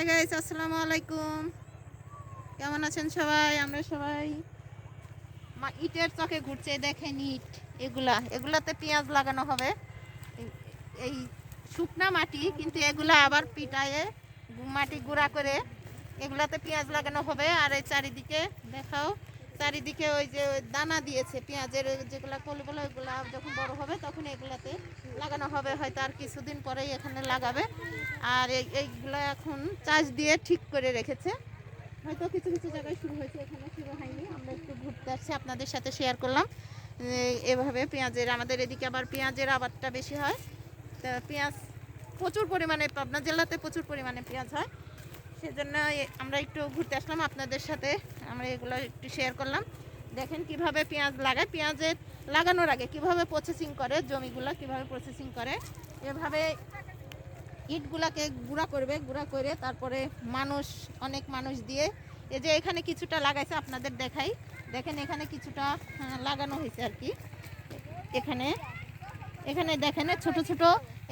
Hi guys, আসসালামু আলাইকুম। কেমন আছেন সবাই? আমরা সবাই ইটের চকে ঘুরছে। দেখেন ইট, এগুলাতে পেঁয়াজ লাগানো হবে। এই শুকনা মাটি, কিন্তু এগুলা আবার পিটায়ে মাটি গুঁড়া করে এগুলাতে পেঁয়াজ লাগানো হবে। আর এই চারিদিকে দেখাও, চারিদিকে ওই যে দানা দিয়েছে পেঁয়াজের, যেগুলা কলিগুলো, এগুলা যখন বড় হবে তখন এগুলাতে লাগানো হবে। হয়তো আর কিছুদিন পরেই এখানে লাগাবে। আর এইগুলো এখন চাষ দিয়ে ঠিক করে রেখেছে। হয়তো কিছু কিছু জায়গায় শুরু হয়েছে, এখানে শুরু হয়নি। আমরা একটু ঘুরতে আসছি, আপনাদের সাথে শেয়ার করলাম। এভাবে পেঁয়াজের, আমাদের এদিকে আবার পেঁয়াজের আবাদটা বেশি হয়। তা পেঁয়াজ প্রচুর পরিমাণে, পাবনা জেলাতে প্রচুর পরিমাণে পেঁয়াজ হয়। সেজন্য আমরা একটু ঘুরতে আসলাম, আপনাদের সাথে আমরা এগুলো একটু শেয়ার করলাম। দেখেন কিভাবে পেঁয়াজ লাগায়, পেঁয়াজের লাগানোর আগে কিভাবে প্রসেসিং করে, জমিগুলো কিভাবে প্রসেসিং করে। এভাবে ইটগুলাকে গুঁড়া করবে, গুঁড়া করে তারপরে অনেক মানুষ দিয়ে এই যে এখানে কিছুটা লাগাইছে, আপনাদের দেখাই। দেখেন এখানে কিছুটা লাগানো হয়েছে আর কি। এখানে এখানে দেখেন ছোট ছোট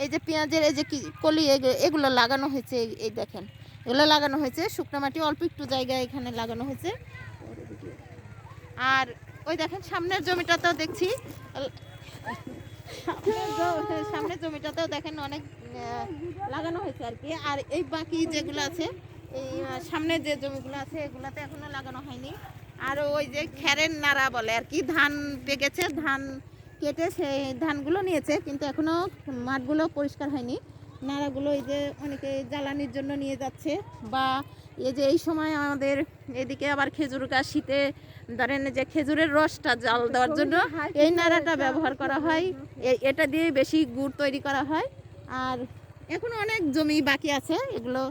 এই যে পেঁয়াজের এই যে কলি, এগুলো লাগানো হয়েছে। এই দেখেন এগুলো লাগানো হয়েছে, শুকনো মাটি অল্প একটু জায়গায় এখানে লাগানো হয়েছে। আর ওই দেখেন সামনের জমিটাতেও দেখছি, সামনের জমিটাতেও দেখেন অনেক লাগানো হয়েছে আর কি। আর এই বাকি যেগুলো আছে, এই সামনে যে জমিগুলো আছে, এগুলাতে এখনো লাগানো হয়নি। আর ওই যে খ্যারের নাড়া বলে আর কি, ধান পেকেছে, ধান কেটে সেই ধানগুলো নিয়েছে, কিন্তু এখনো মাঠগুলো পরিষ্কার হয়নি। নাড়াগুলো এই যে অনেকে জ্বালানির জন্য নিয়ে যাচ্ছে, বা এই যে এই সময় আমাদের এদিকে আবার খেজুর গাছ, শীতে ধরেন যে খেজুরের রসটা জাল দেওয়ার জন্য এই নাড়াটা ব্যবহার করা হয়। এটা দিয়ে বেশি গুড় তৈরি করা হয়। আর এখনো অনেক জমি বাকি আছে, এগুলো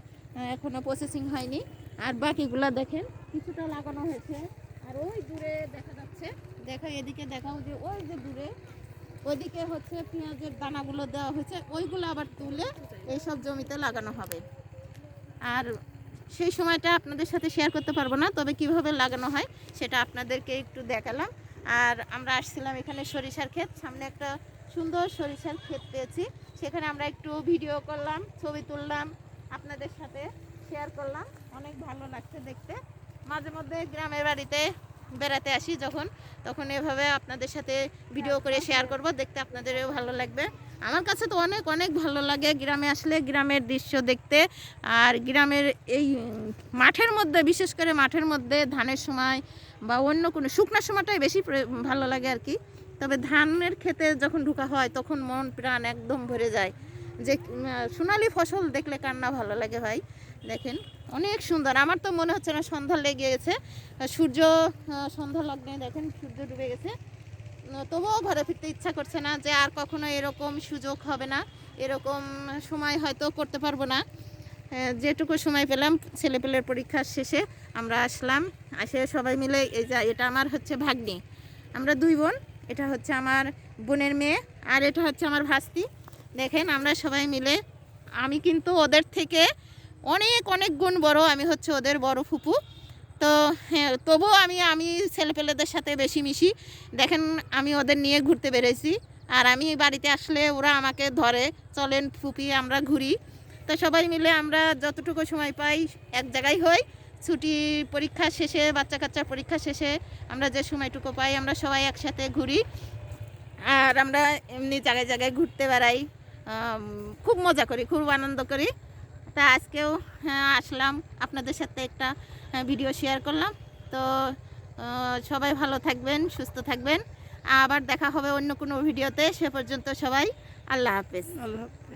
এখনো প্রসেসিং হয়নি। আর বাকিগুলো দেখেন কিছুটা লাগানো হয়েছে। আর ওই দূরে দেখা যাচ্ছে, দেখা এদিকে দেখাও যে ওই যে দূরে ওইদিকে হচ্ছে পেঁয়াজের দানাগুলো দেওয়া হয়েছে, ওইগুলো আবার তুলে এইসব জমিতে লাগানো হবে। আর সেই সময়টা আপনাদের সাথে শেয়ার করতে পারবো না, তবে কিভাবে লাগানো হয় সেটা আপনাদেরকে একটু দেখালাম। আর আমরা আসছিলাম এখানে সরিষার ক্ষেত, সামনে একটা সুন্দর সরিষার ক্ষেত পেয়েছি, সেখানে আমরা একটু ভিডিও করলাম, ছবি তুললাম, আপনাদের সাথে শেয়ার করলাম। অনেক ভালো লাগছে দেখতে। মাঝে মধ্যে গ্রামের বাড়িতে বেড়াতে আসি যখন, তখন এভাবে আপনাদের সাথে ভিডিও করে শেয়ার করব, দেখতে আপনাদেরও ভালো লাগবে। আমার কাছে তো অনেক অনেক ভালো লাগে গ্রামে আসলে, গ্রামের দৃশ্য দেখতে। আর গ্রামের এই মাঠের মধ্যে, বিশেষ করে মাঠের মধ্যে ধানের সময় বা অন্য কোনো শুকনো সময়টাই বেশি ভালো লাগে আর কি। তবে ধানের খেতে যখন ঢোকা হয় তখন মন প্রাণ একদম ভরে যায়। যে সোনালি ফসল দেখলে কান্না ভালো লাগে ভাই। দেখেন অনেক সুন্দর, আমার তো মনে হচ্ছে না সন্ধ্যা লেগে গেছে, সূর্য সন্ধ্যা লগ্নে দেখেন সূর্য ডুবে গেছে। তবুও ঘরে ফিরতে ইচ্ছা করছে না, যে আর কখনো এরকম সুযোগ হবে না, এরকম সময় হয়তো করতে পারবো না। যেটুকু সময় পেলাম ছেলেপেলের পরীক্ষার শেষে আমরা আসলাম, আসে সবাই মিলে। এই যে এটা আমার হচ্ছে ভাগ্নি, আমরা দুই বোন, এটা হচ্ছে আমার বোনের মেয়ে, আর এটা হচ্ছে আমার ভাস্তি। দেখেন আমরা সবাই মিলে, আমি কিন্তু ওদের থেকে অনেক অনেক গুণ বড়, আমি হচ্ছে ওদের বড় ফুপু। তো হ্যাঁ, তবুও আমি ছেলেপেলেদের সাথে বেশি মিশি। দেখেন আমি ওদের নিয়ে ঘুরতে বেরোইছি, আর আমি বাড়িতে আসলে ওরা আমাকে ধরে, চলেন ফুপি আমরা ঘুরি। তো সবাই মিলে আমরা যতটুকু সময় পাই এক জায়গায় হই, ছুটি পরীক্ষা শেষে, বাচ্চা কাচ্চার পরীক্ষা শেষে আমরা যে সময়টুকু পাই আমরা সবাই একসাথে ঘুরি। আর আমরা এমনি জায়গায় জায়গায় ঘুরতে বেড়াই, খুব মজা করি, খুব আনন্দ করি। তা আজকেও আসলাম আপনাদের সাথে একটা ভিডিও শেয়ার করলাম। তো সবাই ভালো থাকবেন, সুস্থ থাকবেন, আবার দেখা হবে অন্য কোনো ভিডিওতে। সে পর্যন্ত সবাই আল্লাহ হাফেজ।